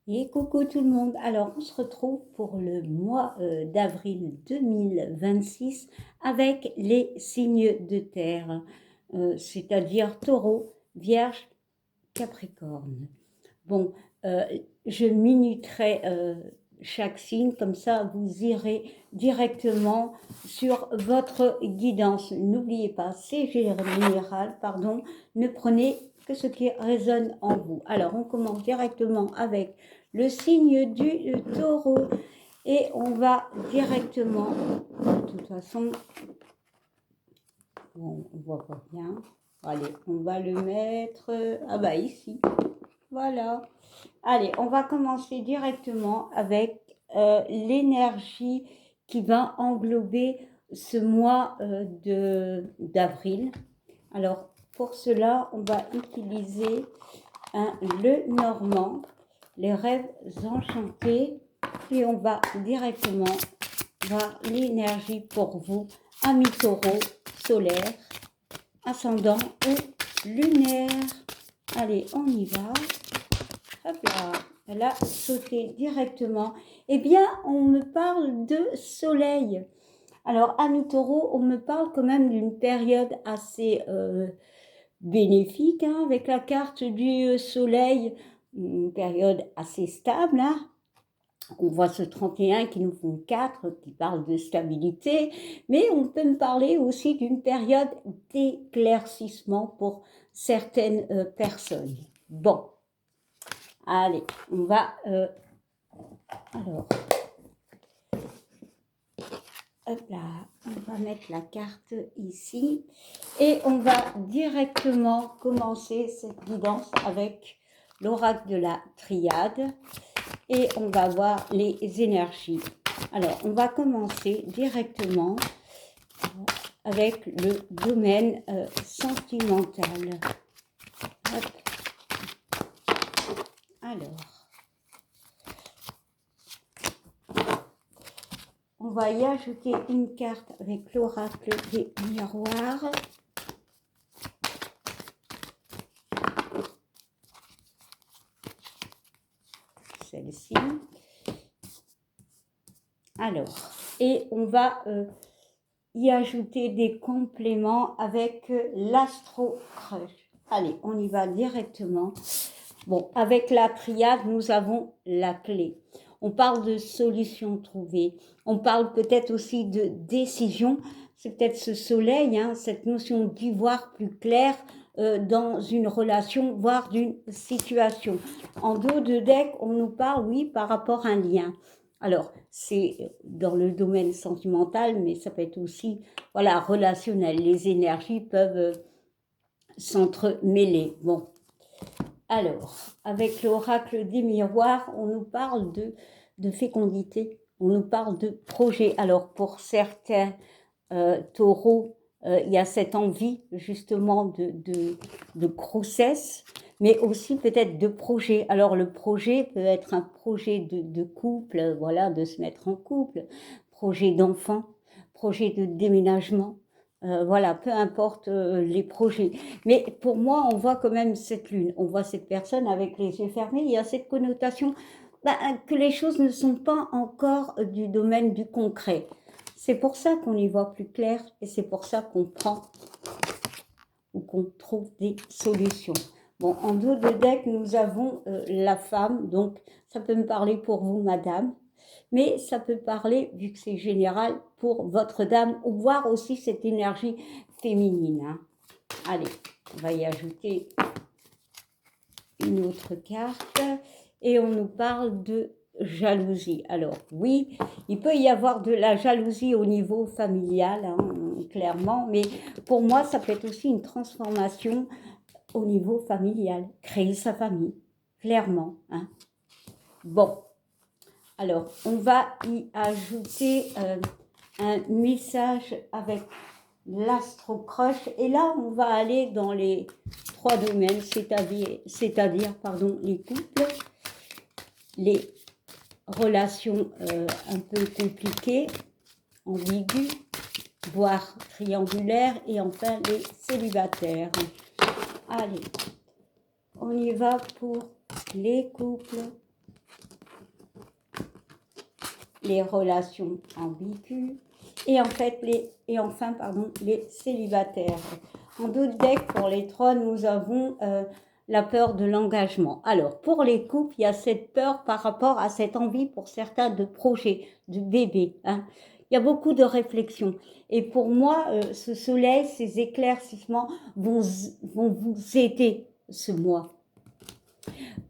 Et coucou tout le monde. Alors, on se retrouve pour le mois d'avril 2026 avec les signes de terre, c'est-à-dire Taureau, Vierge, Capricorne. Bon, euh, je minuterai chaque signe, comme ça vous irez directement sur votre guidance. N'oubliez pas, c'est général, pardon, ne prenez que ce qui résonne en vous. Alors, on commence directement avec le signe du taureau et on va directement, de toute façon, bon, on voit pas bien. Allez, on va le mettre, ah bah ici, voilà. Allez, on va commencer directement avec l'énergie qui va englober ce mois d'avril. Alors, pour cela, on va utiliser le normand, les rêves enchantés, et on va directement voir l'énergie pour vous, amis taureau, solaire, ascendant ou lunaire. Allez, on y va. Hop là, elle a sauté directement. Eh bien, on me parle de soleil. Alors, amis taureau, on me parle quand même d'une période assez bénéfique, hein, avec la carte du soleil, une période assez stable, hein. On voit ce 31 qui nous font 4, qui parle de stabilité, mais on peut me parler aussi d'une période d'éclaircissement pour certaines personnes. Bon, allez, on va... alors, hop là, on va mettre la carte ici et on va directement commencer cette guidance avec l'oracle de la triade et on va voir les énergies. Alors, on va commencer directement avec le domaine sentimental. Hop. Alors, on va y ajouter une carte avec l'oracle des miroirs. Celle-ci. Alors, et on va y ajouter des compléments avec l'Astro Crush. Allez, on y va directement. Bon, avec la triade, nous avons la clé. On parle de solutions trouvées. On parle peut-être aussi de décision. C'est peut-être ce soleil, hein, cette notion d'y voir plus clair dans une relation, voire d'une situation. En dos de deck, on nous parle, oui, par rapport à un lien. Alors, c'est dans le domaine sentimental, mais ça peut être aussi, voilà, relationnel. Les énergies peuvent s'entremêler. Bon, alors, avec l'oracle des miroirs, on nous parle de fécondité, on nous parle de projet. Alors, pour certains taureaux, il y a cette envie justement de grossesse, mais aussi peut-être de projet. Alors, le projet peut être un projet de couple, voilà, de se mettre en couple, projet d'enfant, projet de déménagement. Voilà, peu importe les projets. Mais pour moi, on voit quand même cette lune, on voit cette personne avec les yeux fermés, il y a cette connotation que les choses ne sont pas encore du domaine du concret. C'est pour ça qu'on y voit plus clair et c'est pour ça qu'on prend ou qu'on trouve des solutions. Bon, en dos de deck, nous avons la femme, donc ça peut me parler pour vous, madame, mais ça peut parler, vu que c'est général, pour votre dame, ou voir aussi cette énergie féminine, hein. Allez, on va y ajouter une autre carte et on nous parle de jalousie. Alors oui, il peut y avoir de la jalousie au niveau familial, hein, clairement, mais pour moi, ça peut être aussi une transformation au niveau familial, créer sa famille, clairement, hein. Bon, alors on va y ajouter un message avec l'astro-crush. Et là, on va aller dans les trois domaines, c'est-à-dire les couples, les relations un peu compliquées, ambiguës, voire triangulaires, et enfin les célibataires. Allez, on y va pour les couples. les relations ambiguës et enfin les célibataires. En d'autres decks, pour les trois, nous avons la peur de l'engagement. Alors, pour les couples, il y a cette peur par rapport à cette envie pour certains de projet, de bébé. Hein. Il y a beaucoup de réflexions. Et pour moi, ce soleil, ces éclaircissements vont vous aider ce mois.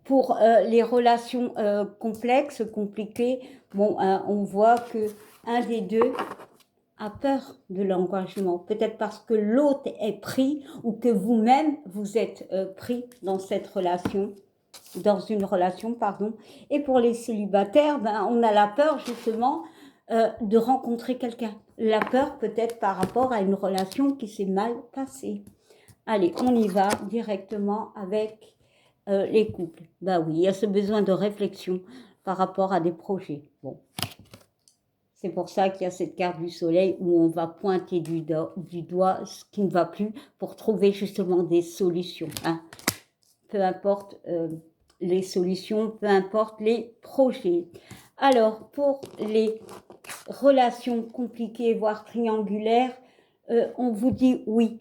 Pour les relations complexes, compliquées, bon, on voit que un des deux a peur de l'engagement, peut-être parce que l'autre est pris ou que vous-même vous êtes pris dans cette relation, dans une relation, pardon. Et pour les célibataires, ben, on a la peur justement de rencontrer quelqu'un. La peur peut-être par rapport à une relation qui s'est mal passée. Allez, on y va directement avec les couples. Ben oui, il y a ce besoin de réflexion par rapport à des projets. Bon. C'est pour ça qu'il y a cette carte du soleil où on va pointer du doigt ce qui ne va plus pour trouver justement des solutions. Hein. Peu importe les solutions, peu importe les projets. Alors, pour les relations compliquées, voire triangulaires, on vous dit oui.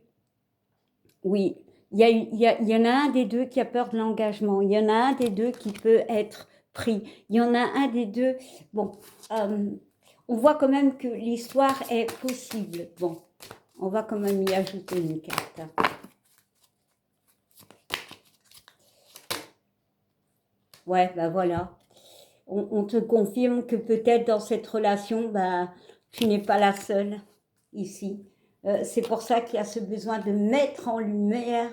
Oui, il y en a un des deux qui a peur de l'engagement. Il y en a un des deux qui peut être pris. Il y en a un des deux... Bon, on voit quand même que l'histoire est possible. Bon, on va quand même y ajouter une carte. Ouais, ben voilà. On te confirme que peut-être dans cette relation, ben, tu n'es pas la seule ici. C'est pour ça qu'il y a ce besoin de mettre en lumière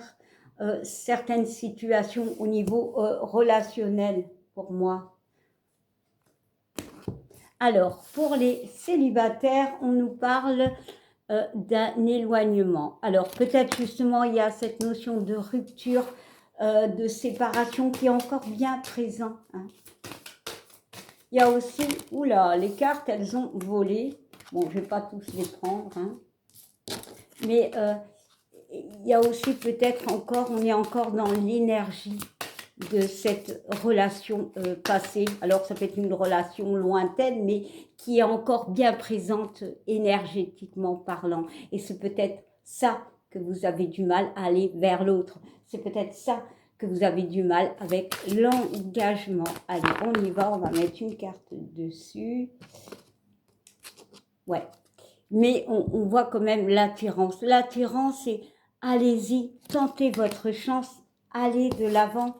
certaines situations au niveau relationnel pour moi. Alors, pour les célibataires, on nous parle d'un éloignement. Alors, peut-être justement, il y a cette notion de rupture, de séparation qui est encore bien présent. Hein. Il y a aussi, oula, les cartes, elles ont volé. Bon, je ne vais pas tous les prendre. Hein. Mais il y a aussi peut-être encore, on est encore dans l'énergie de cette relation passée. Alors, ça peut être une relation lointaine, mais qui est encore bien présente énergétiquement parlant. Et c'est peut-être ça que vous avez du mal à aller vers l'autre. C'est peut-être ça que vous avez du mal avec l'engagement. Allez, on y va, on va mettre une carte dessus. Ouais. Mais on voit quand même l'attirance. L'attirance, c'est allez-y, tentez votre chance, allez de l'avant.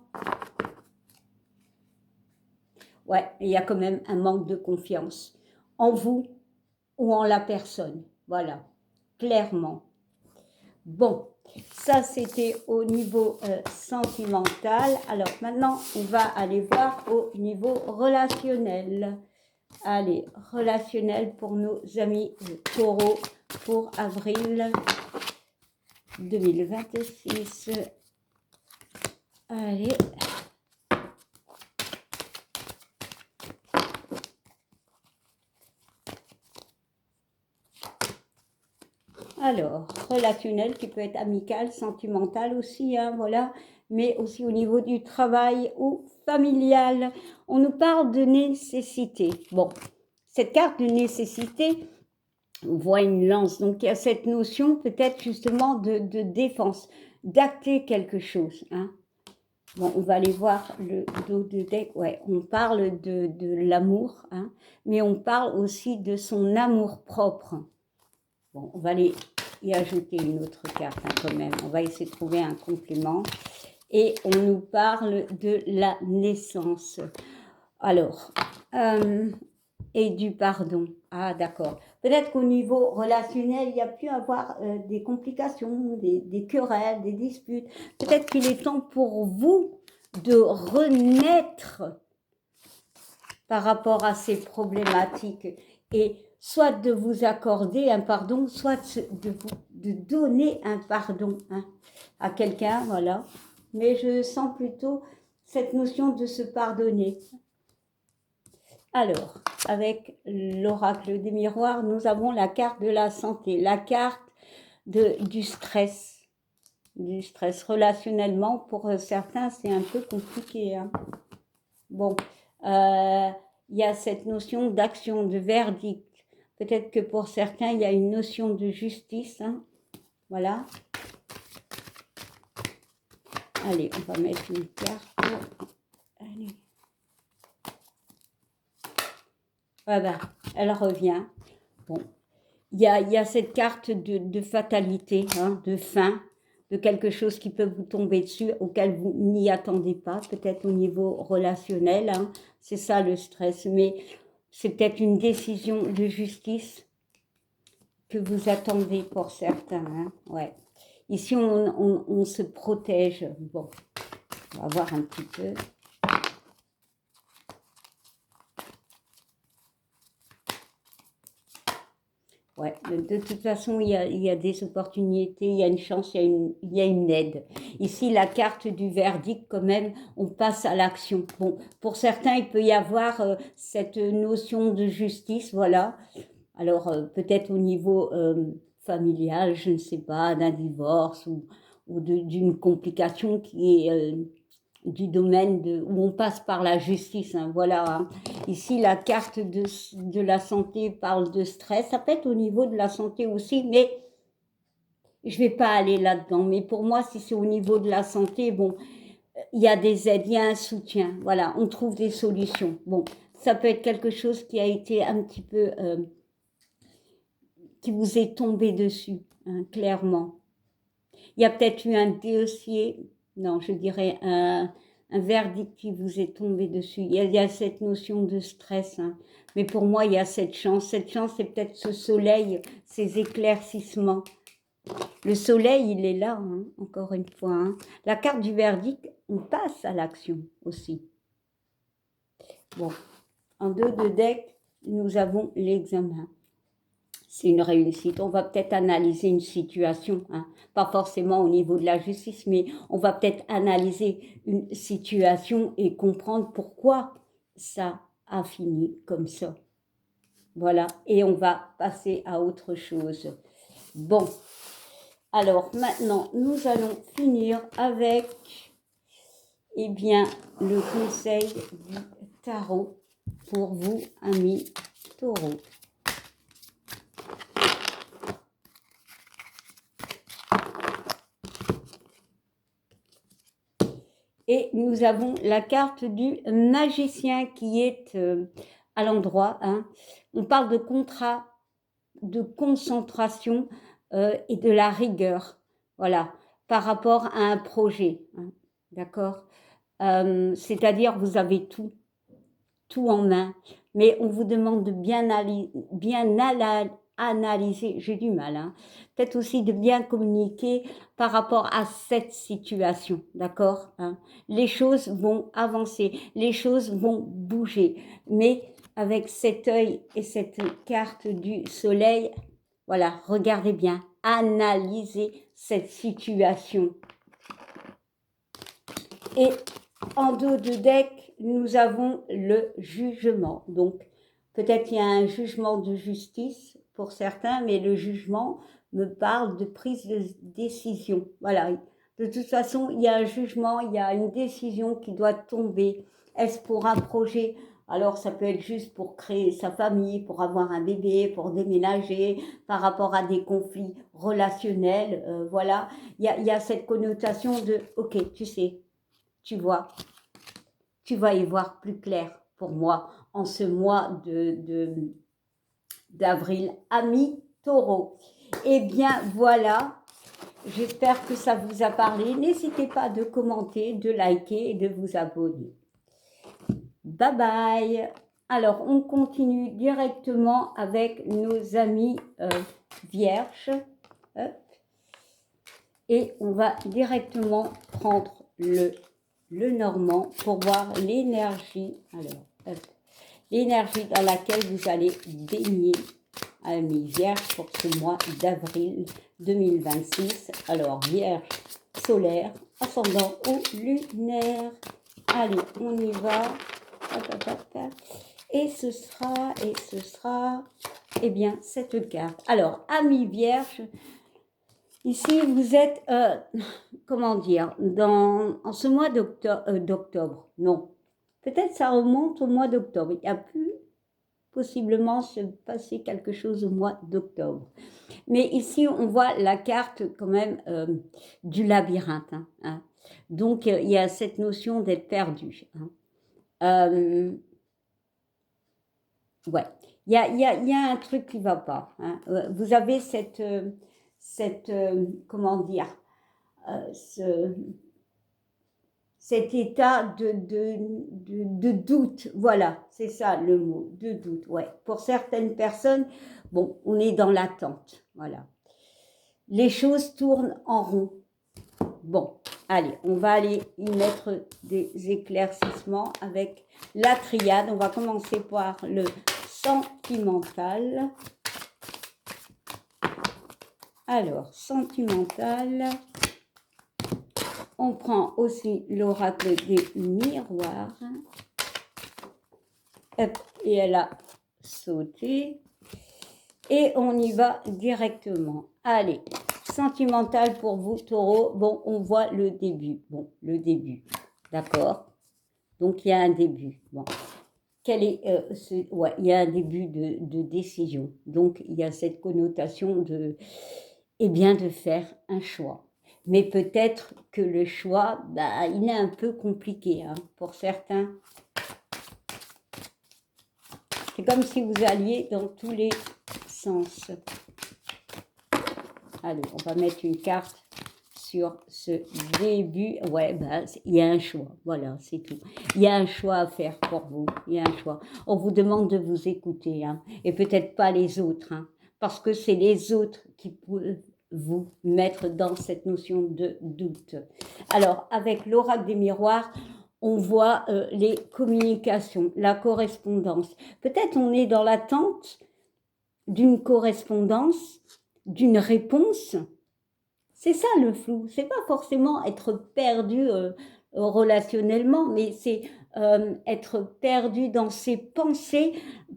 Ouais, il y a quand même un manque de confiance en vous ou en la personne. Voilà, clairement. Bon, ça c'était au niveau sentimental. Alors maintenant, on va aller voir au niveau relationnel. Allez, relationnel pour nos amis taureaux pour avril 2026. Allez. Alors, relationnel qui peut être amical, sentimental aussi, hein, voilà, mais aussi au niveau du travail ou familial. On nous parle de nécessité. Bon, cette carte de nécessité, on voit une lance, donc il y a cette notion peut-être justement de défense, d'acter quelque chose. Hein. Bon, on va aller voir le dos de deck. Ouais, on parle de l'amour, hein, mais on parle aussi de son amour propre. Bon, on va aller y ajouter une autre carte hein, quand même. On va essayer de trouver un complément. Et on nous parle de la naissance. Alors, et du pardon. Ah, d'accord. Peut-être qu'au niveau relationnel, il y a pu avoir des complications, des querelles, des disputes. Peut-être qu'il est temps pour vous de renaître par rapport à ces problématiques et soit de vous accorder un pardon, soit de donner un pardon hein, à quelqu'un, voilà. Mais je sens plutôt cette notion de se pardonner. Alors, avec l'oracle des miroirs, nous avons la carte de la santé, la carte du stress. Du stress relationnellement, pour certains, c'est un peu compliqué. Hein. Bon, il il y a cette notion d'action, de verdict. Peut-être que pour certains, il y a une notion de justice. Hein. Voilà. Allez, on va mettre une carte. Allez. Voilà, elle revient. Bon, il y a cette carte de fatalité, hein, de fin, de quelque chose qui peut vous tomber dessus, auquel vous n'y attendez pas, peut-être au niveau relationnel. Hein, c'est ça le stress, mais c'est peut-être une décision de justice que vous attendez pour certains. Hein, ouais. Ici, on se protège. Bon, on va voir un petit peu. Ouais, de toute façon, il y a des opportunités, il y a une chance, il y a une aide. Ici, la carte du verdict, quand même, on passe à l'action. Bon, pour certains, il peut y avoir cette notion de justice, voilà. Alors, peut-être au niveau familial, je ne sais pas, d'un divorce ou d'une complication qui est du domaine où on passe par la justice. Hein, voilà. Hein. Ici, la carte de la santé parle de stress. Ça peut être au niveau de la santé aussi, mais je ne vais pas aller là-dedans. Mais pour moi, si c'est au niveau de la santé, bon, il y a des aides, il y a un soutien. Voilà, on trouve des solutions. Bon, ça peut être quelque chose qui a été un petit peu... qui vous est tombé dessus, hein, clairement. Il y a peut-être eu un dossier, non, je dirais un verdict qui vous est tombé dessus. Il y a cette notion de stress, hein. Mais pour moi, il y a cette chance. Cette chance, c'est peut-être ce soleil, ces éclaircissements. Le soleil, il est là, hein, encore une fois. Hein. La carte du verdict, on passe à l'action aussi. Bon, en dos de deck, nous avons l'examen. C'est une réussite. On va peut-être analyser une situation, hein. Pas forcément au niveau de la justice, mais on va peut-être analyser une situation et comprendre pourquoi ça a fini comme ça. Voilà, et on va passer à autre chose. Bon, alors maintenant, nous allons finir avec, eh bien, le conseil du tarot pour vous, amis taureaux. Et nous avons la carte du magicien qui est à l'endroit. Hein. On parle de contrat, de concentration et de la rigueur. Voilà, par rapport à un projet. Hein. D'accord, c'est-à-dire vous avez tout en main. Mais on vous demande de bien analyser, j'ai du mal, hein. Peut-être aussi de bien communiquer par rapport à cette situation, d'accord, hein. Les choses vont avancer, les choses vont bouger, mais avec cet œil et cette carte du soleil, voilà, regardez bien, analysez cette situation. Et en dos de deck, nous avons le jugement. Donc, peut-être il y a un jugement de justice pour certains, mais le jugement me parle de prise de décision. Voilà. De toute façon, il y a un jugement, il y a une décision qui doit tomber. Est-ce pour un projet? Alors, ça peut être juste pour créer sa famille, pour avoir un bébé, pour déménager, par rapport à des conflits relationnels. Voilà. Il y a cette connotation de, ok, tu sais, tu vois, tu vas y voir plus clair pour moi en ce mois d'avril, amis taureau. Eh bien voilà, j'espère que ça vous a parlé. N'hésitez pas de commenter, de liker et de vous abonner. Bye bye. Alors, on continue directement avec nos amis vierges. Et on va directement prendre le normand pour voir l'énergie. Alors, l'énergie dans laquelle vous allez baigner, amis vierges, pour ce mois d'avril 2026. Alors, vierge solaire, ascendant ou lunaire. Allez, on y va. Et ce sera, eh bien, cette carte. Alors, amis vierges, ici, vous êtes, comment dire, en ce mois d'octobre, non, Peut-être ça remonte au mois d'octobre. Il y a pu possiblement se passer quelque chose au mois d'octobre. Mais ici, on voit la carte quand même du labyrinthe. Hein. Donc, il y a cette notion d'être perdu. Hein. Ouais, il y a un truc qui ne va pas. Hein. Vous avez comment dire, ce, cet état de doute. Voilà, c'est ça le mot, de doute. Ouais. Pour certaines personnes, bon, on est dans l'attente. Voilà. Les choses tournent en rond. Bon, allez, on va aller y mettre des éclaircissements avec la triade. On va commencer par le sentimental. Alors, sentimental. On prend aussi l'oracle des miroirs. Hop, et elle a sauté. Et on y va directement. Allez, sentimental pour vous, taureau. Bon, on voit le début. Bon, le début. D'accord. Donc, il y a un début. Bon. Quel est ouais, il y a un début de décision. Donc, il y a cette connotation de, eh bien, de faire un choix. Mais peut-être que le choix, bah, il est un peu compliqué hein, pour certains. C'est comme si vous alliez dans tous les sens. Allez, on va mettre une carte sur ce début. Ouais, bah, il y a un choix. Voilà, c'est tout. Il y a un choix à faire pour vous. Il y a un choix. On vous demande de vous écouter. Hein, et peut-être pas les autres. Hein, parce que c'est les autres qui peuvent vous mettre dans cette notion de doute. Alors, avec l'oracle des miroirs, on voit les communications, la correspondance. Peut-être on est dans l'attente d'une correspondance, d'une réponse. C'est ça le flou. C'est pas forcément être perdu relationnellement, mais c'est être perdu dans ses pensées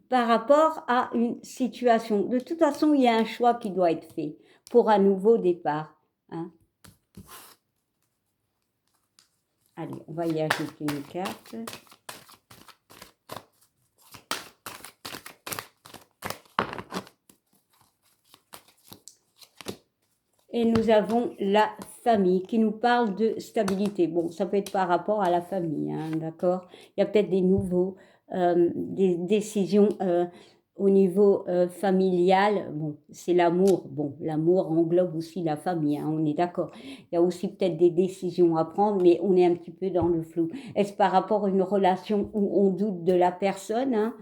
par rapport à une situation. De toute façon, il y a un choix qui doit être fait pour un nouveau départ. Hein. Allez, on va y ajouter une carte. Et nous avons la famille qui nous parle de stabilité. Bon, ça peut être par rapport à la famille, hein, d'accord. Il y a peut-être des nouveaux, des décisions au niveau familial. Bon, c'est l'amour. Bon, l'amour englobe aussi la famille, hein, on est d'accord. Il y a aussi peut-être des décisions à prendre, mais on est un petit peu dans le flou. Est-ce par rapport à une relation où on doute de la personne, hein?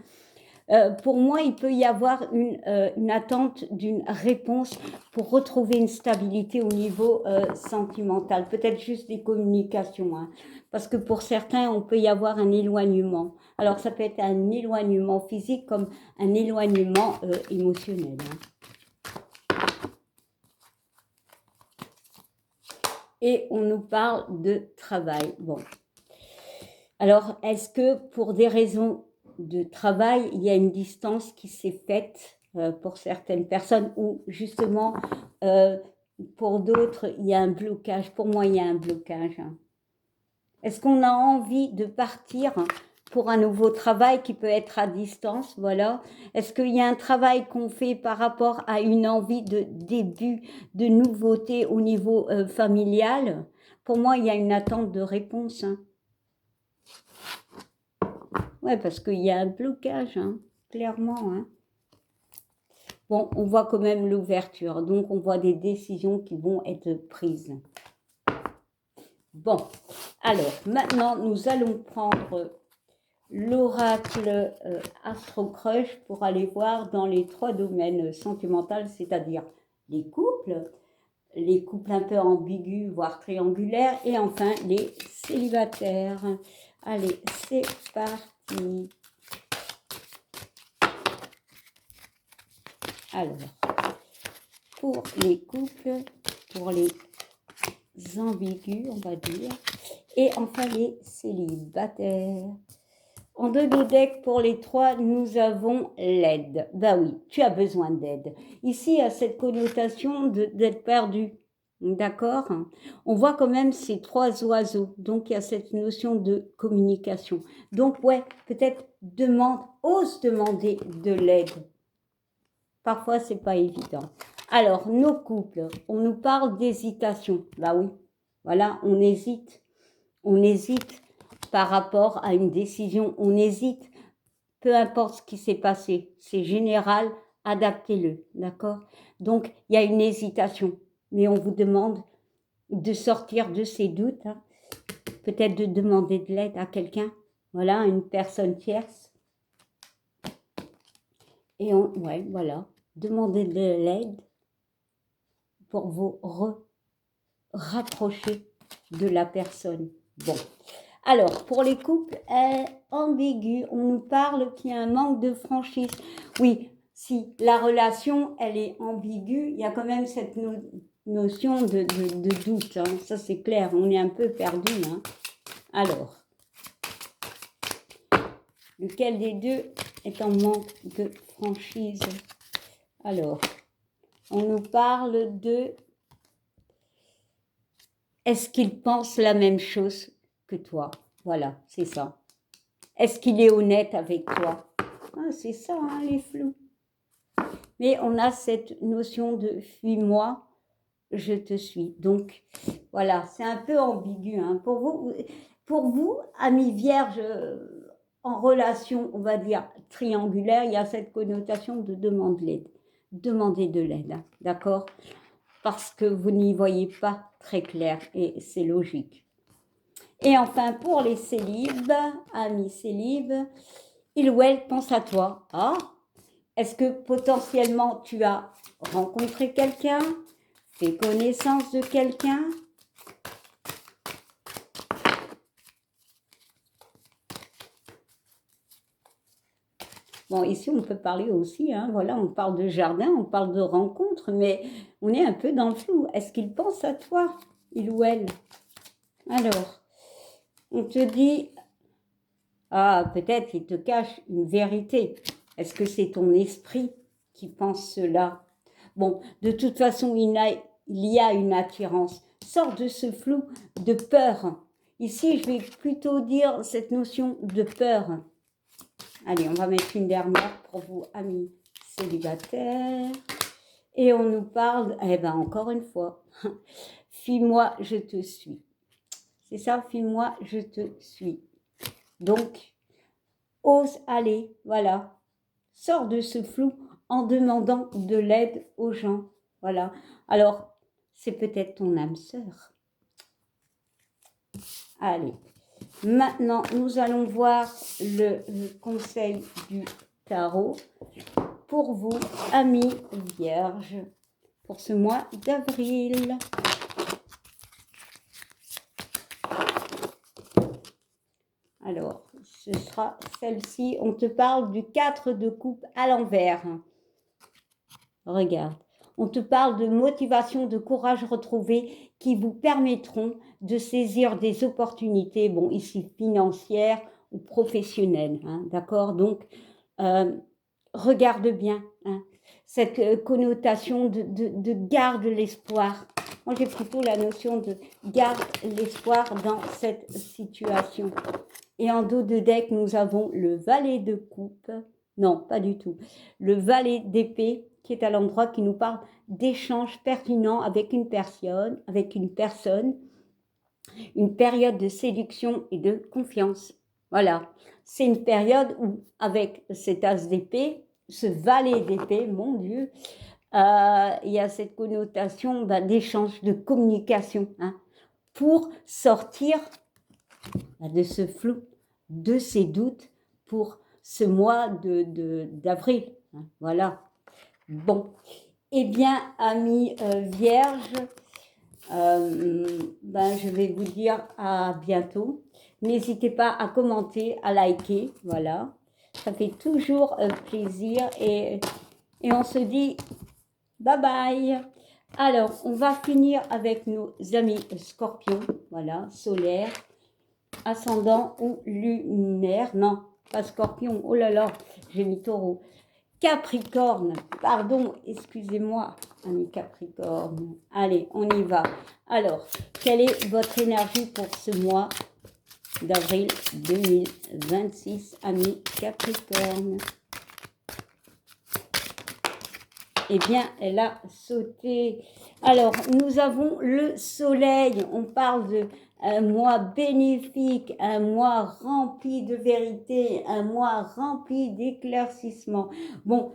Pour moi, il peut y avoir une attente d'une réponse pour retrouver une stabilité au niveau sentimental. Peut-être juste des communications, hein, parce que pour certains, on peut y avoir un éloignement. Alors, ça peut être un éloignement physique comme un éloignement émotionnel. Hein. Et on nous parle de travail. Bon. Alors, est-ce que pour des raisons de travail, il y a une distance qui s'est faite pour certaines personnes ou justement pour d'autres, il y a un blocage. Pour moi, il y a un blocage. Est-ce qu'on a envie de partir pour un nouveau travail qui peut être à distance? Voilà. Est-ce qu'il y a un travail qu'on fait par rapport à une envie de début, de nouveauté au niveau familial? Pour moi, il y a une attente de réponse. Hein. Ouais, parce qu'il y a un blocage, hein, clairement. Hein. Bon, on voit quand même l'ouverture, donc on voit des décisions qui vont être prises. Bon, alors maintenant nous allons prendre l'oracle Astro Crush pour aller voir dans les 3 domaines sentimentaux, c'est-à-dire les couples un peu ambigus, voire triangulaires, et enfin les célibataires. Allez, c'est parti. Alors, pour les couples, pour les ambigus, on va dire, et enfin les célibataires. En deux decks, pour les 3, nous avons l'aide. Ben oui, tu as besoin d'aide. Ici, il y a cette connotation d'être perdu. D'accord? On voit quand même ces trois oiseaux. Donc, il y a cette notion de communication. Donc, ouais, peut-être ose demander de l'aide. Parfois, c'est pas évident. Alors, nos couples, on nous parle d'hésitation. Bah oui, voilà, on hésite. On hésite par rapport à une décision. On hésite, peu importe ce qui s'est passé. C'est général, adaptez-le, d'accord? Donc, il y a une hésitation. Mais on vous demande de sortir de ces doutes, hein. Peut-être de demander de l'aide à quelqu'un, voilà, à une personne tierce. Et ouais, voilà, demander de l'aide pour vous rapprocher de la personne. Bon, alors, pour les couples ambigus, on nous parle qu'il y a un manque de franchise. Oui, si la relation, elle est ambiguë, il y a quand même cette notion de doute, hein. Ça c'est clair, on est un peu perdu, hein. Alors, lequel des deux est en manque de franchise? Alors, on nous parle de... Est-ce qu'il pense la même chose que toi? Voilà, c'est ça. Est-ce qu'il est honnête avec toi? Ah, c'est ça, hein, les flous. Mais on a cette notion de fuis-moi, je te suis. Donc, voilà, c'est un peu ambigu, hein. Pour vous, amis vierges, en relation, on va dire, triangulaire, il y a cette connotation de demander de l'aide, hein, d'accord? Parce que vous n'y voyez pas très clair et c'est logique. Et enfin, pour les célibes, amis célibes, il ou elle pense à toi. Ah, est-ce que potentiellement tu as rencontré quelqu'un, fait connaissance de quelqu'un? Bon, ici on peut parler aussi, hein, voilà, on parle de jardin, on parle de rencontre, mais on est un peu dans le flou. Est-ce qu'il pense à toi, il ou elle? Alors, on te dit, ah, peut-être il te cache une vérité. Est-ce que c'est ton esprit qui pense cela? Bon, de toute façon, il y a une attirance. Sors de ce flou de peur. Ici, je vais plutôt dire cette notion de peur. Allez, on va mettre une dernière pour vous, amis célibataires. Et on nous parle, eh ben encore une fois, fuis-moi, je te suis. C'est ça, fuis-moi, je te suis. Donc, ose aller, voilà. Sors de ce flou en demandant de l'aide aux gens. Voilà. Alors, c'est peut-être ton âme sœur. Allez. Maintenant, nous allons voir le conseil du tarot pour vous, amis vierges, pour ce mois d'avril. Alors, ce sera celle-ci. On te parle du 4 de coupe à l'envers. Regarde. On te parle de motivation, de courage retrouvé qui vous permettront de saisir des opportunités, bon, ici financières ou professionnelles, hein, d'accord? Donc, regarde bien, hein, cette connotation de garde l'espoir. Moi, j'ai plutôt la notion de garde l'espoir dans cette situation. Et en dos de deck, nous avons le valet de coupe. Non, pas du tout. Le valet d'épée qui est à l'endroit qui nous parle d'échanges pertinents avec une personne, une période de séduction et de confiance. Voilà, c'est une période où, avec cet as d'épée, ce valet d'épée, mon Dieu, il y a cette connotation d'échange, de communication, hein, pour sortir de ce flou, de ces doutes pour ce mois d'avril. Hein, voilà. Bon, eh bien, amis vierges, je vais vous dire à bientôt. N'hésitez pas à commenter, à liker, voilà. Ça fait toujours plaisir et on se dit bye bye. Alors, on va finir avec nos amis scorpions, voilà, solaires, ascendant ou lunaire. Non, pas scorpion, oh là là, j'ai mis taureau. Capricorne, pardon, excusez-moi, amis Capricorne. Allez, on y va. Alors, quelle est votre énergie pour ce mois d'avril 2026, amis Capricorne? Eh bien, elle a sauté. Alors, nous avons le soleil. On parle de un mois bénéfique, un mois rempli de vérité, un mois rempli d'éclaircissement. Bon,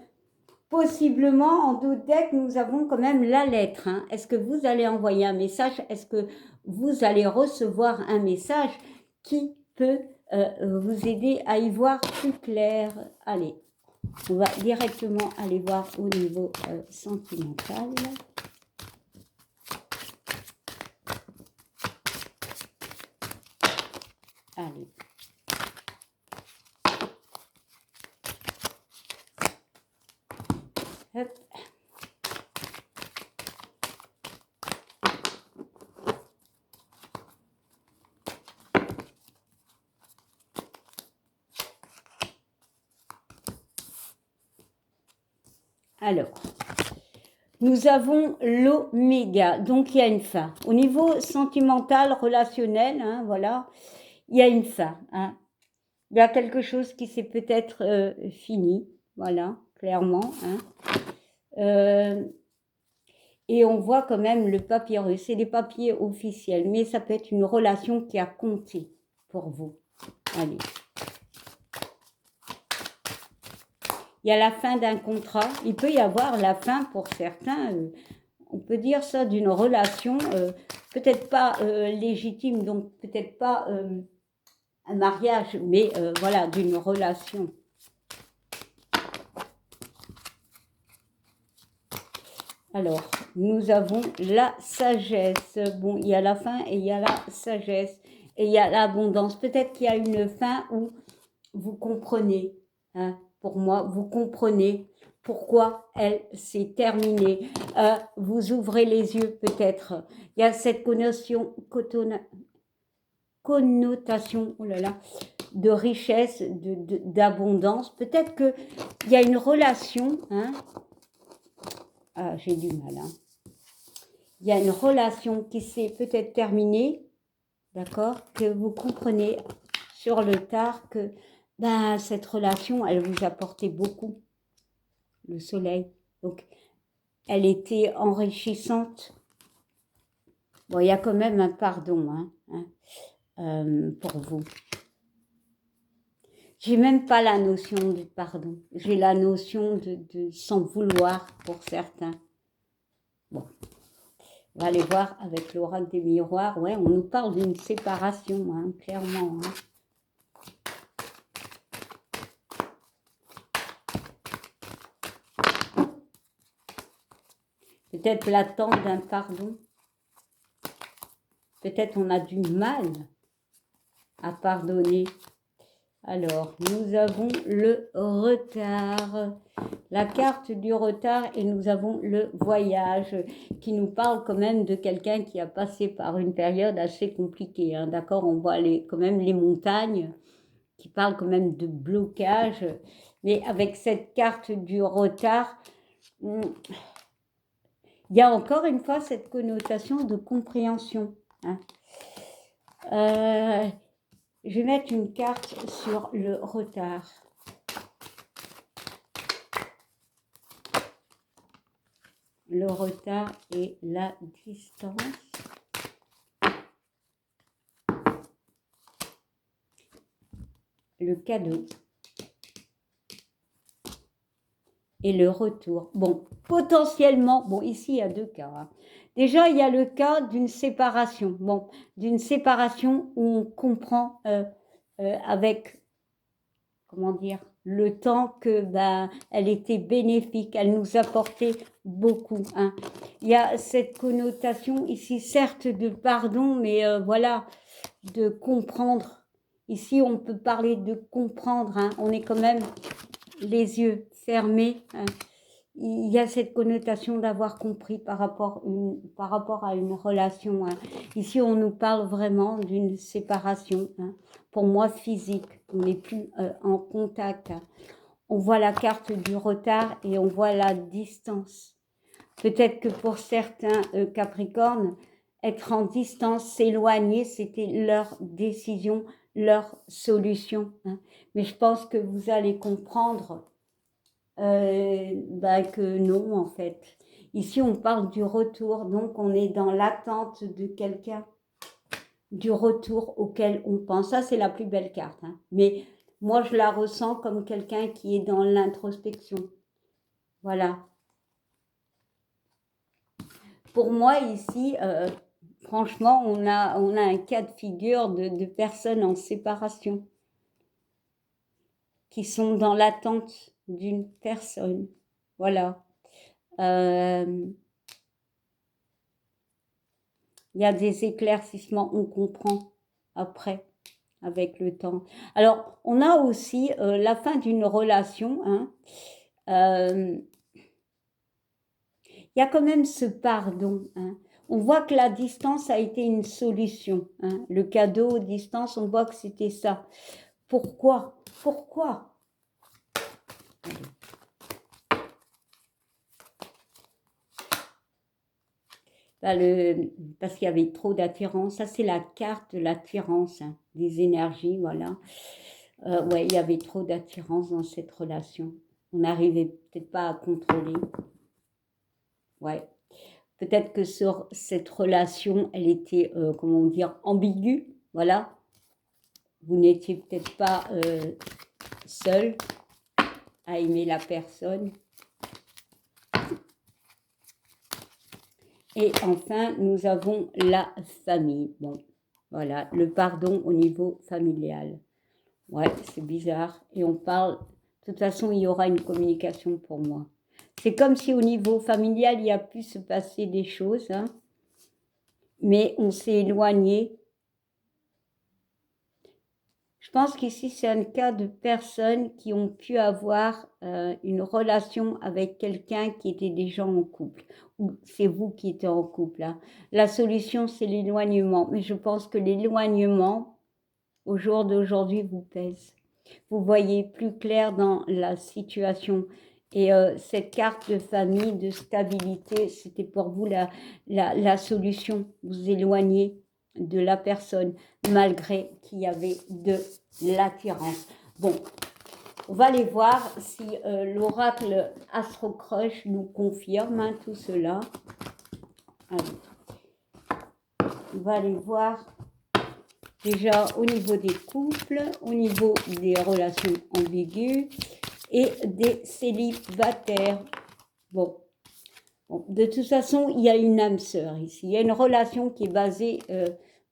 possiblement, en d'autres decks, nous avons quand même la lettre. Hein. Est-ce que vous allez envoyer un message? Est-ce que vous allez recevoir un message qui peut vous aider à y voir plus clair? Allez, on va directement aller voir au niveau sentimental. Allez. Hop. Alors, nous avons l'oméga, donc il y a une fin. Au niveau sentimental, relationnel, hein, voilà, il y a une fin. Hein. Il y a quelque chose qui s'est peut-être fini, voilà, clairement. Hein. Et on voit quand même le papyrus, c'est des papiers officiels, mais ça peut être une relation qui a compté pour vous. Allez. Il y a la fin d'un contrat, il peut y avoir la fin pour certains, on peut dire ça d'une relation, peut-être pas légitime, donc peut-être pas un mariage, mais voilà, d'une relation. Alors, nous avons la sagesse. Bon, il y a la fin et il y a la sagesse. Et il y a l'abondance. Peut-être qu'il y a une fin où vous comprenez, hein, pour moi, vous comprenez pourquoi elle s'est terminée. Vous ouvrez les yeux peut-être. Il y a cette connotation, oh là là, de richesse, d'abondance. Peut-être qu'il y a une relation, hein. Ah, j'ai du mal, hein. Il y a une relation qui s'est peut-être terminée, d'accord, que vous comprenez sur le tard que ben, cette relation, elle vous apportait beaucoup, le soleil. Donc, elle était enrichissante. Bon, il y a quand même un pardon pour vous. J'ai même pas la notion du pardon. J'ai la notion de s'en vouloir pour certains. Bon. On va aller voir avec l'oracle des miroirs. Ouais, on nous parle d'une séparation, hein, clairement. Hein. Peut-être l'attente d'un pardon. Peut-être on a du mal à pardonner. Alors, nous avons le retard. La carte du retard et nous avons le voyage qui nous parle quand même de quelqu'un qui a passé par une période assez compliquée. Hein, d'accord, on voit quand même les montagnes qui parlent quand même de blocage. Mais avec cette carte du retard, il y a encore une fois cette connotation de compréhension. Hein. Je vais mettre une carte sur le retard. Le retard et la distance. Le cadeau. Et le retour. Bon, potentiellement, bon, ici, il y a deux cas. Hein. Déjà, il y a le cas d'une séparation. Bon, d'une séparation où on comprend avec, comment dire, le temps que ben, elle était bénéfique, elle nous apportait beaucoup. Hein. Il y a cette connotation ici, certes, de pardon, mais voilà, de comprendre. Ici, on peut parler de comprendre. Hein. On est quand même les yeux fermés. Hein. Il y a cette connotation d'avoir compris par rapport à une relation. Hein. Ici, on nous parle vraiment d'une séparation. Hein. Pour moi, physique. On n'est plus en contact. Hein. on voit la carte du retard et on voit la distance. Peut-être que pour certains Capricornes, être en distance, s'éloigner, c'était leur décision, leur solution. Hein. Mais je pense que vous allez comprendre que non, en fait. Ici, on parle du retour, donc on est dans l'attente de quelqu'un, du retour auquel on pense. Ça, c'est la plus belle carte. Hein. Mais moi, je la ressens comme quelqu'un qui est dans l'introspection. Voilà. Pour moi, ici, franchement, on a un cas de figure de personnes en séparation qui sont dans l'attente d'une personne. Voilà. Il y a des éclaircissements, on comprend après, avec le temps. Alors, on a aussi la fin d'une relation. Hein. Il y a quand même ce pardon. Hein. On voit que la distance a été une solution. Hein. Le cadeau, distance, on voit que c'était ça. Pourquoi? Pourquoi? Parce qu'il y avait trop d'attirance. Ça, c'est la carte de l'attirance, hein, des énergies, voilà. Ouais, il y avait trop d'attirance dans cette relation. On n'arrivait peut-être pas à contrôler. Ouais. Peut-être que sur cette relation, elle était, comment dire, ambiguë, voilà. Vous n'étiez peut-être pas seul à aimer la personne. Et enfin, nous avons la famille. Bon, voilà, le pardon au niveau familial. Ouais, c'est bizarre. Et on parle, de toute façon, il y aura une communication pour moi. C'est comme si au niveau familial, il y a pu se passer des choses, hein, mais on s'est éloigné. Je pense qu'ici, c'est un cas de personnes qui ont pu avoir une relation avec quelqu'un qui était déjà en couple. Ou c'est vous qui êtes en couple. Hein. La solution, c'est l'éloignement. Mais je pense que l'éloignement, au jour d'aujourd'hui, vous pèse. Vous voyez plus clair dans la situation. Et cette carte de famille, de stabilité, c'était pour vous la solution. Vous éloignez de la personne, malgré qu'il y avait de l'attirance. Bon, on va aller voir si l'oracle Astro Crush nous confirme hein, tout cela. Allez. On va aller voir déjà au niveau des couples, au niveau des relations ambiguës et des célibataires. Bon, de toute façon, il y a une âme sœur ici. Il y a une relation qui est basée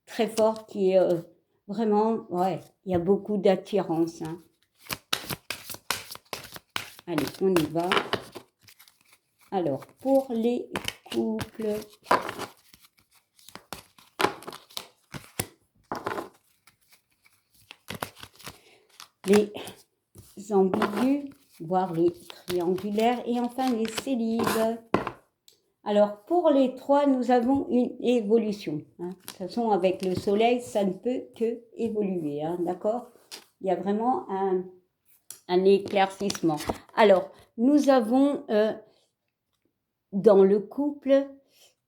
très forte, qui est vraiment, ouais, il y a beaucoup d'attirance. Hein. Allez, on y va. Alors, pour les couples... les ambigus, voire les triangulaires, et enfin les célibes. Alors, pour les trois, nous avons une évolution. Hein. De toute façon, avec le soleil, ça ne peut que évoluer, hein, d'accord? Il y a vraiment un éclaircissement. Alors, nous avons dans le couple,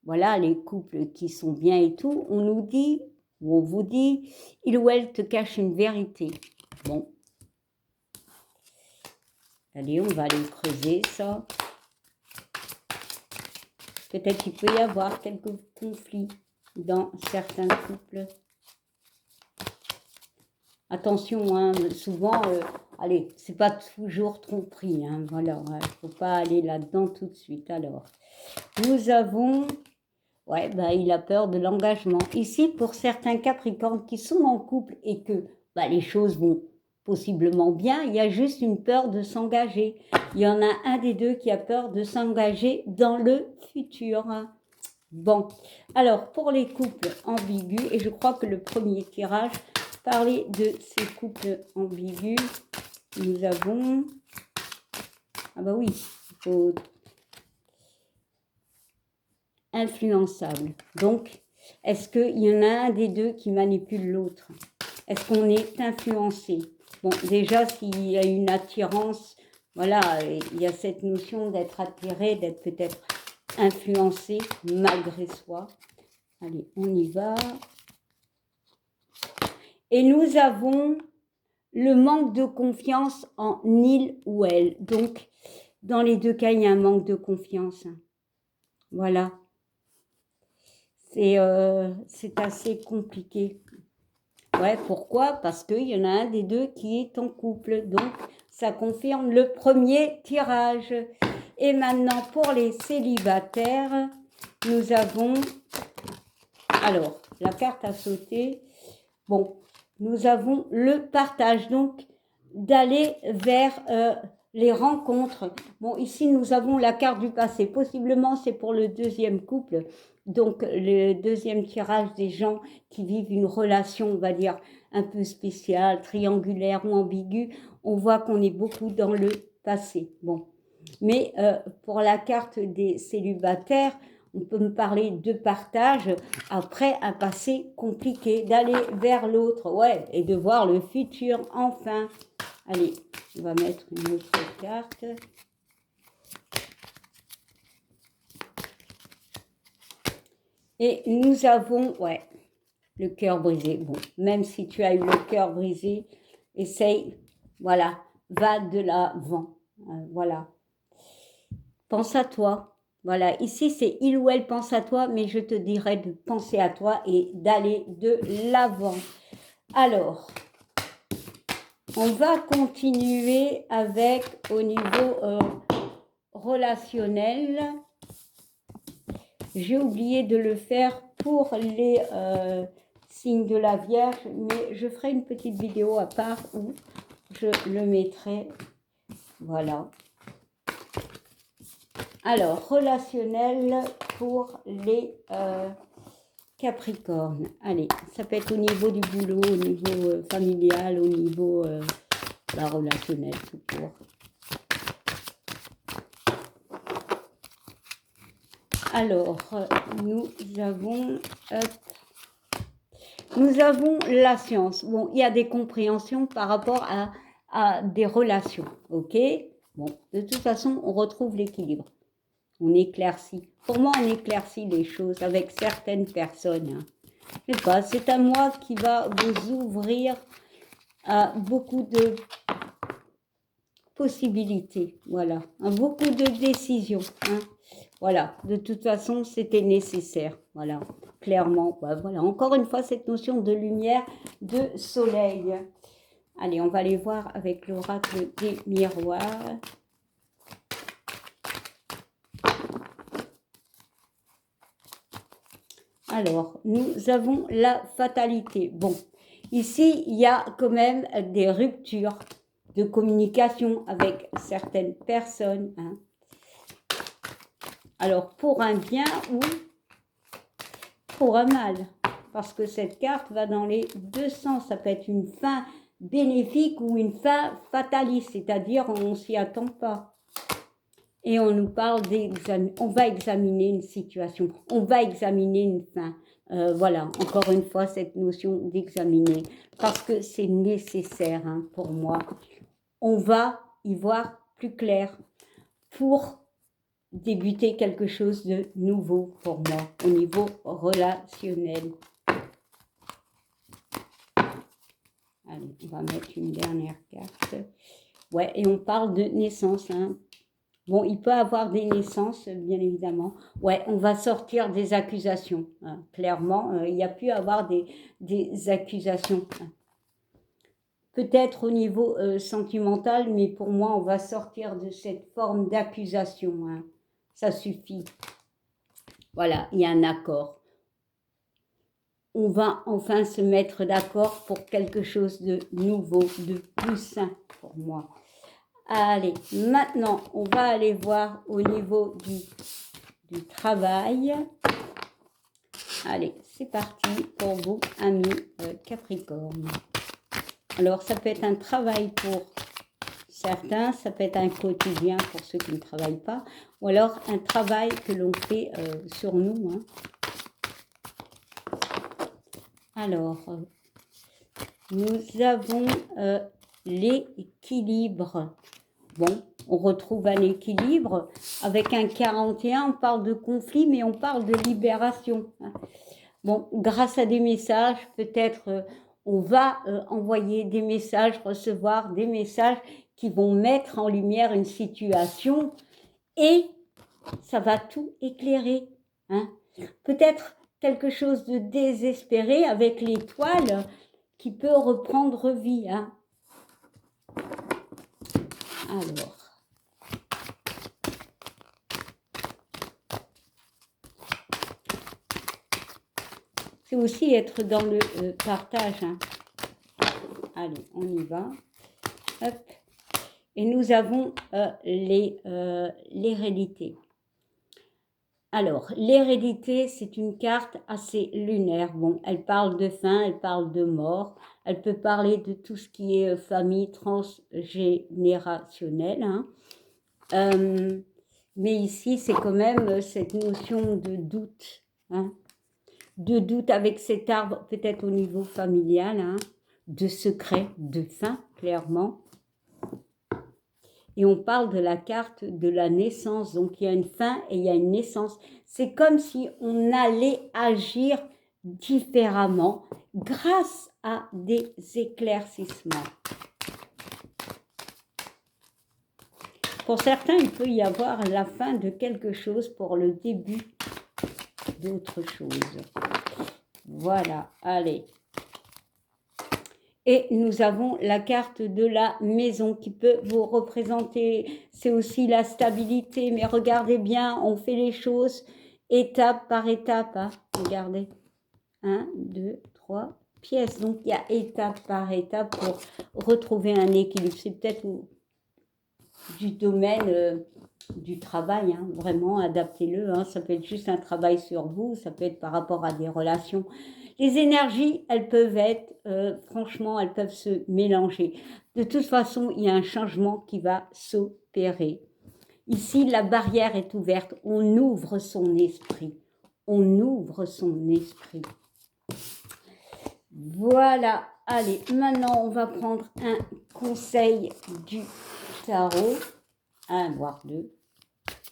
voilà, les couples qui sont bien et tout, on nous dit, ou on vous dit, il ou elle te cache une vérité. Bon. Allez, on va aller creuser ça. Peut-être qu'il peut y avoir quelques conflits dans certains couples. Attention, hein, souvent, allez, c'est pas toujours tromperie, hein, voilà, il ne faut pas aller là-dedans tout de suite. Alors, nous avons, ouais, il a peur de l'engagement. Ici, pour certains Capricornes qui sont en couple et que les choses vont possiblement bien, il y a juste une peur de s'engager. Il y en a un des deux qui a peur de s'engager dans le futur. Hein. Bon, alors pour les couples ambigus, et je crois que le premier tirage parlait de ces couples ambigus, nous avons... Ah bah oui, il faut... influençable. Donc, est-ce qu'il y en a un des deux qui manipule l'autre? Est-ce qu'on est influencé? Bon, déjà, s'il y a une attirance Voilà, il y a cette notion d'être attiré, d'être peut-être influencé malgré soi. Allez, on y va. Et nous avons le manque de confiance en il ou elle. Donc, dans les deux cas, il y a un manque de confiance. Voilà. C'est assez compliqué. Ouais, pourquoi? Parce qu'il y en a un des deux qui est en couple. Donc, ça confirme le premier tirage. Et maintenant, pour les célibataires, nous avons... Alors, la carte à sauter. Bon, nous avons le partage. Donc, d'aller vers les rencontres. Bon, ici, nous avons la carte du passé. Possiblement, c'est pour le deuxième couple. Donc, le deuxième tirage des gens qui vivent une relation, on va dire, un peu spéciale, triangulaire ou ambiguë. On voit qu'on est beaucoup dans le passé. Bon. Mais pour la carte des célibataires, on peut me parler de partage après un passé compliqué, d'aller vers l'autre, ouais, et de voir le futur enfin. Allez, on va mettre une autre carte. Et nous avons, ouais, le cœur brisé. Bon, même si tu as eu le cœur brisé, essaye, voilà, va de l'avant. Voilà. Pense à toi. Voilà, ici c'est il ou elle pense à toi, mais je te dirais de penser à toi et d'aller de l'avant. Alors, on va continuer avec au niveau relationnel. J'ai oublié de le faire pour les signes de la Vierge, mais je ferai une petite vidéo à part où je le mettrai. Voilà. Alors, relationnel pour les Capricornes. Allez, ça peut être au niveau du boulot, au niveau familial, au niveau relationnel, tout court. Alors, nous avons la science. Bon, il y a des compréhensions par rapport à des relations, ok? Bon, de toute façon, on retrouve l'équilibre. On éclaircit. Pour moi, on éclaircit les choses avec certaines personnes. Je sais pas, c'est à moi qui va vous ouvrir à beaucoup de possibilités. Voilà, à beaucoup de décisions. Hein. Voilà, de toute façon, c'était nécessaire. Voilà, clairement. Ouais, voilà, encore une fois, cette notion de lumière, de soleil. Allez, on va aller voir avec l'oracle des miroirs. Alors, nous avons la fatalité. Bon, ici, il y a quand même des ruptures de communication avec certaines personnes. Hein. Alors, pour un bien ou pour un mal. Parce que cette carte va dans les deux sens. Ça peut être une fin bénéfique ou une fin fataliste. C'est-à-dire, on ne s'y attend pas. Et on nous parle on va examiner une situation, on va examiner une fin. Voilà, encore une fois, cette notion d'examiner, parce que c'est nécessaire hein, pour moi. On va y voir plus clair pour débuter quelque chose de nouveau pour moi, au niveau relationnel. Allez, on va mettre une dernière carte. Ouais, et on parle de naissance, hein. Bon, il peut avoir des naissances, bien évidemment. Ouais, on va sortir des accusations. Hein. Clairement, il n'y a plus à avoir des accusations. Hein. Peut-être au niveau sentimental, mais pour moi, on va sortir de cette forme d'accusation. Hein. Ça suffit. Voilà, il y a un accord. On va enfin se mettre d'accord pour quelque chose de nouveau, de plus sain pour moi. Allez, maintenant, on va aller voir au niveau du travail. Allez, c'est parti pour vous, amis Capricorne. Alors, ça peut être un travail pour certains, ça peut être un quotidien pour ceux qui ne travaillent pas, ou alors un travail que l'on fait sur nous. Hein. Alors, nous avons l'équilibre. Bon, on retrouve un équilibre. Avec un 41, on parle de conflit, mais on parle de libération. Bon, grâce à des messages, peut-être on va envoyer des messages, recevoir des messages qui vont mettre en lumière une situation et ça va tout éclairer. Hein. Peut-être quelque chose de désespéré avec l'étoile qui peut reprendre vie. Hein. Alors. C'est aussi être dans le partage. Hein. Allez, on y va. Hop. Et nous avons l'hérédité. Alors, l'hérédité, c'est une carte assez lunaire. Bon, elle parle de fin, elle parle de mort. Elle peut parler de tout ce qui est famille transgénérationnelle. Hein. Mais ici, c'est quand même cette notion de doute. Hein. De doute avec cet arbre, peut-être au niveau familial, hein, de secret, de fin, clairement. Et on parle de la carte de la naissance. Donc, il y a une fin et il y a une naissance. C'est comme si on allait agir différemment grâce à des éclaircissements. Pour certains, il peut y avoir la fin de quelque chose pour le début d'autre chose. Voilà, allez. Et nous avons la carte de la maison qui peut vous représenter, c'est aussi la stabilité, mais regardez bien, on fait les choses étape par étape, hein. Regardez, 1, 2, 3 pièces, donc il y a étape par étape pour retrouver un équilibre, c'est peut-être du domaine du travail, hein. Vraiment, adaptez-le, hein. Ça peut être juste un travail sur vous, ça peut être par rapport à des relations. Les énergies, elles peuvent être, franchement, elles peuvent se mélanger. De toute façon, il y a un changement qui va s'opérer. Ici, la barrière est ouverte. On ouvre son esprit. On ouvre son esprit. Voilà. Allez, maintenant, on va prendre un conseil du tarot. 1, voire 2.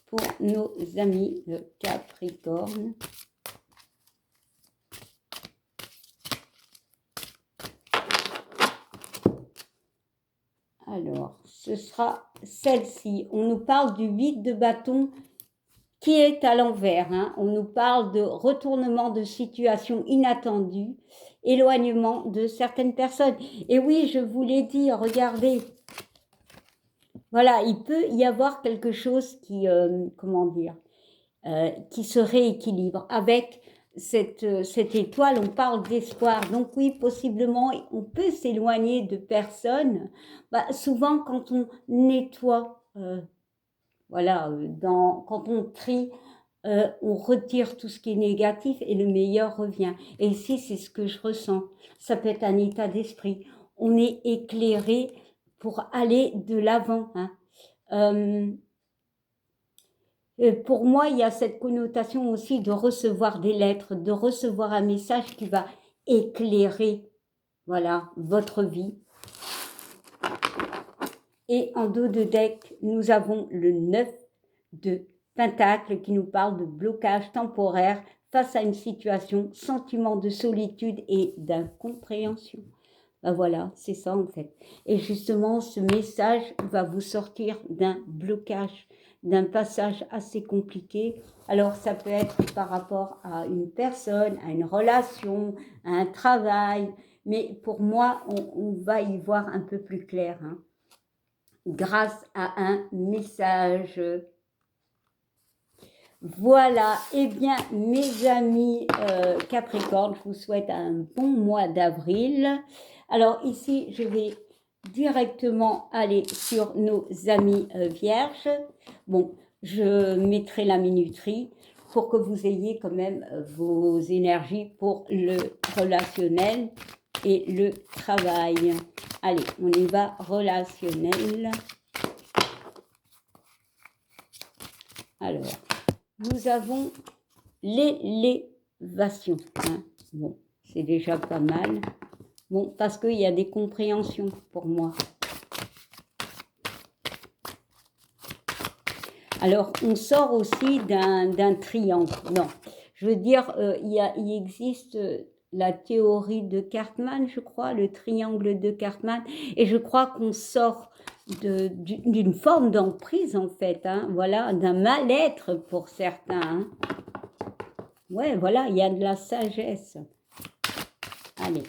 Pour nos amis de Capricorne. Alors, ce sera celle-ci. On nous parle du 8 de bâton qui est à l'envers. Hein. On nous parle de retournement de situation inattendue, éloignement de certaines personnes. Et oui, je vous l'ai dit, regardez. Voilà, il peut y avoir quelque chose qui, comment dire, qui se rééquilibre avec cette étoile, on parle d'espoir. Donc oui, possiblement, on peut s'éloigner de personnes. Bah, souvent, quand on nettoie, voilà, quand on trie, on retire tout ce qui est négatif et le meilleur revient. Et ici, c'est ce que je ressens. Ça peut être un état d'esprit. On est éclairé pour aller de l'avant. Hein. Pour moi, il y a cette connotation aussi de recevoir des lettres, de recevoir un message qui va éclairer, voilà, votre vie. Et en dos de deck, nous avons le 9 de Pentacle qui nous parle de blocage temporaire face à une situation, sentiment de solitude et d'incompréhension. Ben voilà, c'est ça en fait. Et justement, ce message va vous sortir d'un blocage, d'un passage assez compliqué. Alors, ça peut être par rapport à une personne, à une relation, à un travail. Mais pour moi, on va y voir un peu plus clair. Hein, grâce à un message. Voilà, eh bien, mes amis Capricorne, je vous souhaite un bon mois d'avril. Alors ici, je vais directement aller sur nos amis vierges. Bon, je mettrai la minuterie pour que vous ayez quand même vos énergies pour le relationnel et le travail. Allez, on y va, relationnel. Alors, nous avons l'élévation. Hein. Bon, c'est déjà pas mal. Bon, parce qu'il y a des compréhensions pour moi. Alors, on sort aussi d'un triangle. Non, je veux dire, il existe la théorie de Cartman, je crois, le triangle de Cartman, et je crois qu'on sort d'une forme d'emprise, en fait, hein, voilà, d'un mal-être pour certains. Hein. Ouais, voilà, il y a de la sagesse. Allez.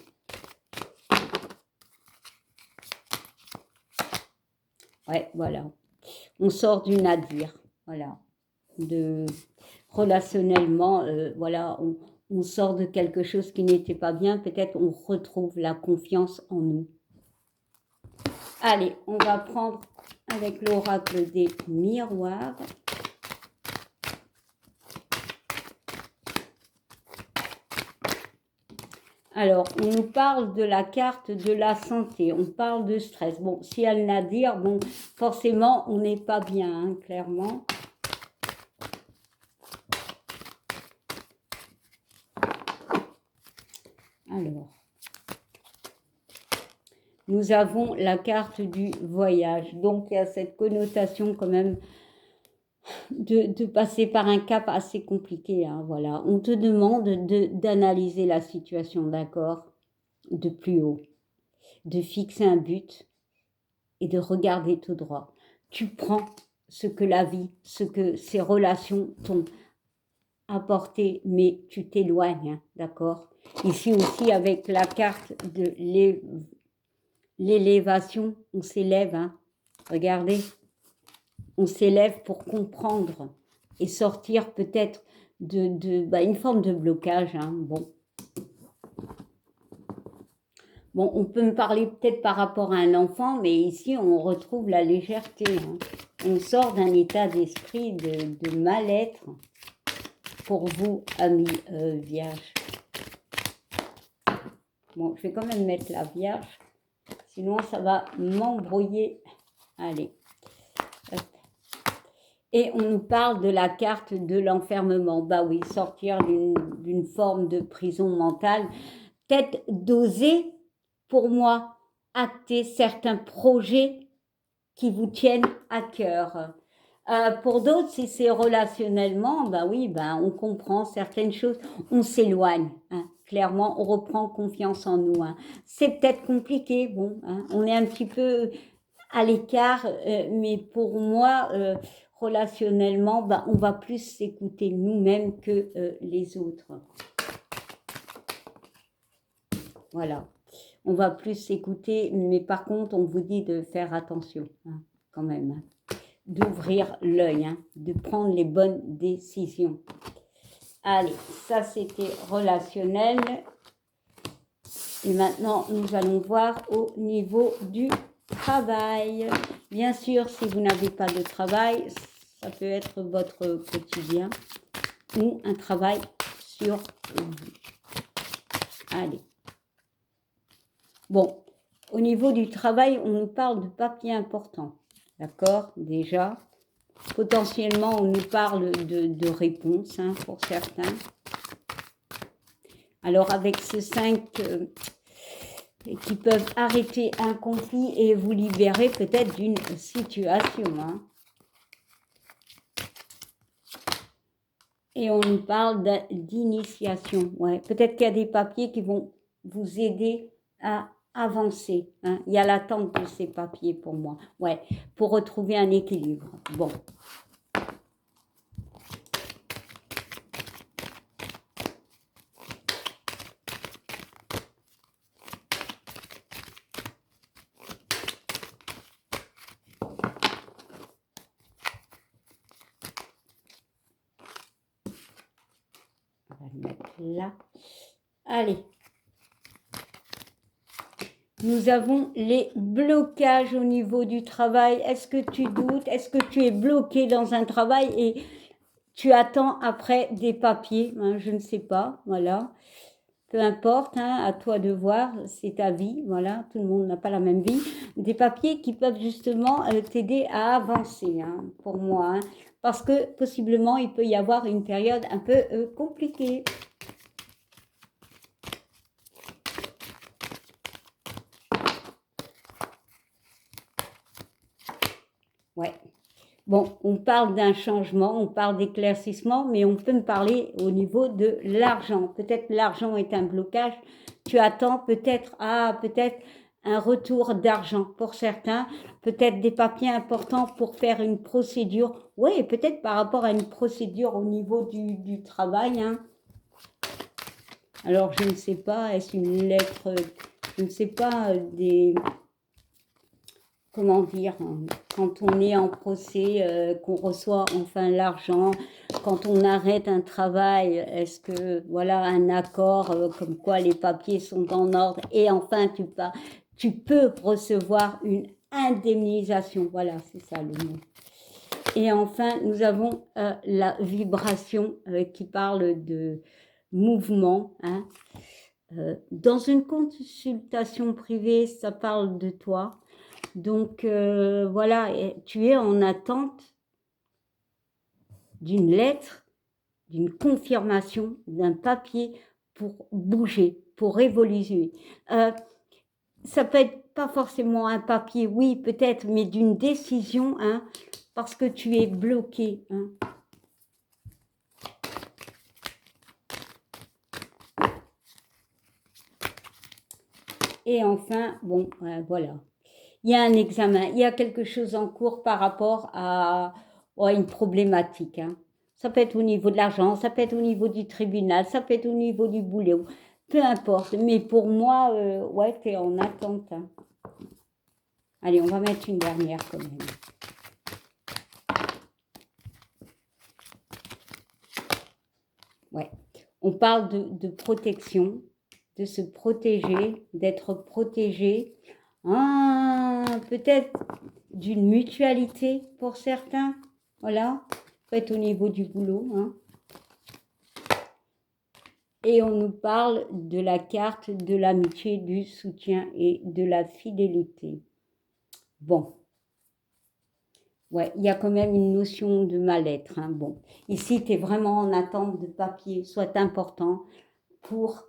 Ouais, voilà. On sort du nadir, voilà. Relationnellement, voilà, on sort de quelque chose qui n'était pas bien. Peut-être on retrouve la confiance en nous. Allez, on va prendre avec l'oracle des miroirs. Alors, on nous parle de la carte de la santé, on parle de stress. Bon, si elle n'a dire, bon, forcément, on n'est pas bien, hein, clairement. Alors, nous avons la carte du voyage. Donc, il y a cette connotation quand même de passer par un cap assez compliqué. Hein, voilà. On te demande d'analyser la situation, d'accord, de plus haut, de fixer un but et de regarder tout droit. Tu prends ce que la vie, ce que ces relations t'ont apporté, mais tu t'éloignes, hein, d'accord. Ici aussi, avec la carte de l'élévation, on s'élève, hein, regardez. On s'élève pour comprendre et sortir peut-être une forme de blocage. Hein. Bon, on peut me parler peut-être par rapport à un enfant, mais ici, on retrouve la légèreté. Hein. On sort d'un état d'esprit de mal-être pour vous, amis vierges. Bon, je vais quand même mettre la vierge, sinon ça va m'embrouiller. Allez. Et on nous parle de la carte de l'enfermement. Bah oui, sortir d'une forme de prison mentale. Peut-être d'oser, pour moi, acter certains projets qui vous tiennent à cœur. Pour d'autres, si c'est relationnellement, bah oui, on comprend certaines choses, on s'éloigne. Hein. Clairement, on reprend confiance en nous. Hein. C'est peut-être compliqué, bon, hein, on est un petit peu à l'écart, mais pour moi, relationnellement, on va plus s'écouter nous-mêmes que les autres. Voilà. On va plus s'écouter, mais par contre, on vous dit de faire attention, hein, quand même. Hein. D'ouvrir l'œil, hein, de prendre les bonnes décisions. Allez, ça c'était relationnel. Et maintenant, nous allons voir au niveau du travail. Bien sûr, si vous n'avez pas de travail, ça peut être votre quotidien ou un travail sur vous. Allez. Bon, au niveau du travail, on nous parle de papiers importants. D'accord, déjà. Potentiellement, on nous parle de réponses, hein, pour certains. Alors, avec ce 5... qui peuvent arrêter un conflit et vous libérer peut-être d'une situation. Hein. Et on nous parle d'initiation. Ouais. Peut-être qu'il y a des papiers qui vont vous aider à avancer. Hein. Il y a l'attente de ces papiers pour moi. Ouais, pour retrouver un équilibre. Bon. On va le mettre là. Allez. Nous avons les blocages au niveau du travail. Est-ce que tu doutes? Est-ce que tu es bloqué dans un travail et tu attends après des papiers? Hein, je ne sais pas, voilà. Peu importe, hein, à toi de voir, c'est ta vie, voilà. Tout le monde n'a pas la même vie. Des papiers qui peuvent justement t'aider à avancer, hein, pour moi. Hein, parce que possiblement, il peut y avoir une période un peu compliquée. Ouais. Bon, on parle d'un changement, on parle d'éclaircissement, mais on peut me parler au niveau de l'argent. Peut-être l'argent est un blocage. Tu attends peut-être, peut-être un retour d'argent pour certains, peut-être des papiers importants pour faire une procédure. Oui, peut-être par rapport à une procédure au niveau du travail, hein. Alors, je ne sais pas, est-ce une lettre, je ne sais pas, comment dire, hein, quand on est en procès, qu'on reçoit enfin l'argent, quand on arrête un travail, est-ce que, voilà, un accord, comme quoi les papiers sont en ordre, et enfin, tu peux recevoir une indemnisation, voilà, c'est ça le mot. Et enfin, nous avons la vibration qui parle de mouvement, hein. Dans une consultation privée, ça parle de toi. Donc voilà, tu es en attente d'une lettre, d'une confirmation, d'un papier pour bouger, pour évoluer. Ça peut être pas forcément un papier, oui peut-être, mais d'une décision, hein, parce que tu es bloqué, hein. Et enfin, bon, voilà. Il y a un examen, il y a quelque chose en cours par rapport à une problématique, hein. Ça peut être au niveau de l'argent, ça peut être au niveau du tribunal, ça peut être au niveau du boulot, peu importe. Mais pour moi, ouais, tu es en attente, hein. Allez, on va mettre une dernière quand même. Ouais. On parle de protection, de se protéger, d'être protégé. Peut-être d'une mutualité pour certains. Voilà. Peut être au niveau du boulot, hein. Et on nous parle de la carte de l'amitié, du soutien et de la fidélité. Bon. Ouais, il y a quand même une notion de mal-être, hein. Bon. Ici, tu es vraiment en attente de papier, soit important pour,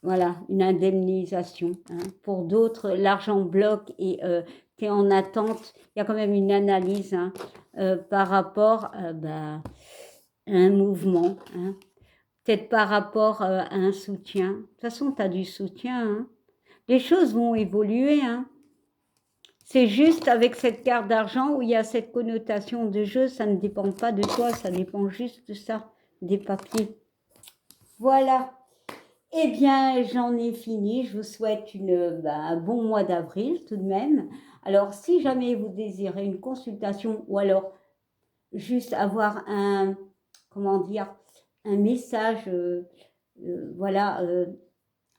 voilà, une indemnisation, hein. Pour d'autres, l'argent bloque et tu es en attente. Il y a quand même une analyse, hein, par rapport à un mouvement, hein. Peut-être par rapport à un soutien. De toute façon, tu as du soutien, hein. Les choses vont évoluer, hein. C'est juste avec cette carte d'argent où il y a cette connotation de jeu, ça ne dépend pas de toi, ça dépend juste de ça, des papiers. Voilà. Eh bien, j'en ai fini. Je vous souhaite un bon mois d'avril tout de même. Alors, si jamais vous désirez une consultation ou alors juste avoir comment dire, un message, voilà,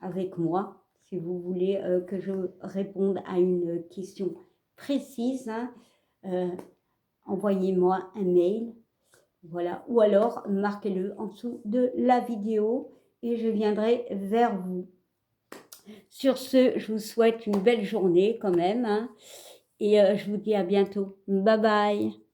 avec moi, si vous voulez que je réponde à une question précise, hein, envoyez-moi un mail, voilà, ou alors marquez-le en dessous de la vidéo et je viendrai vers vous. Sur ce, je vous souhaite une belle journée quand même, hein, et je vous dis à bientôt. Bye bye.